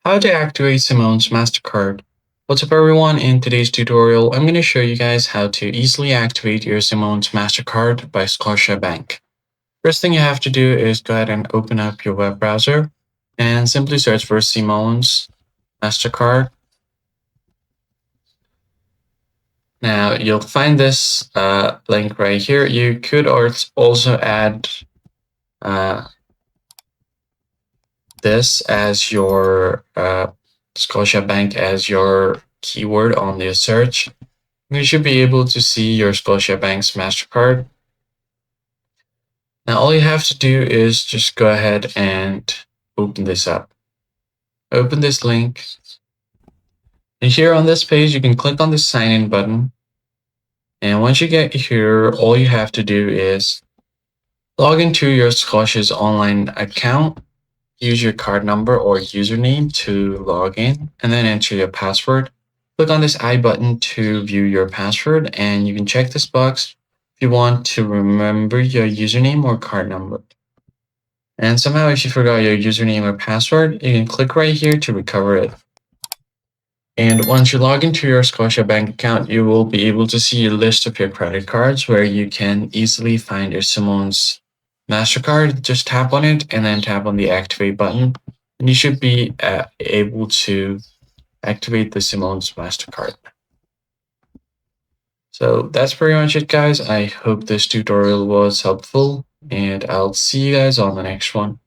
How to activate Simons Mastercard. What's up everyone, in today's tutorial I'm going to show you guys how to easily activate your Simons Mastercard by Scotiabank. First thing you have to do is go ahead and open up your web browser and simply search for Simons Mastercard. Now you'll find this link right here. You could also add this as your Scotiabank as your keyword on the search. You should be able to see your Scotiabank's MasterCard. Now all you have to do is just go ahead and open this up. Open this link. And here on this page, you can click on the sign in button. And once you get here, all you have to do is log into your Scotia's online account. Use your card number or username to log in and then enter your password. Click on this I button to view your password, and you can check this box if you want to remember your username or card number. And somehow if you forgot your username or password, you can click right here to recover it. And once you log into your Scotiabank account, you will be able to see a list of your credit cards where you can easily find your Simons Mastercard. Just tap on it and then tap on the activate button, and you should be able to activate the Simons Mastercard. So that's pretty much it, guys. I hope this tutorial was helpful, and I'll see you guys on the next one.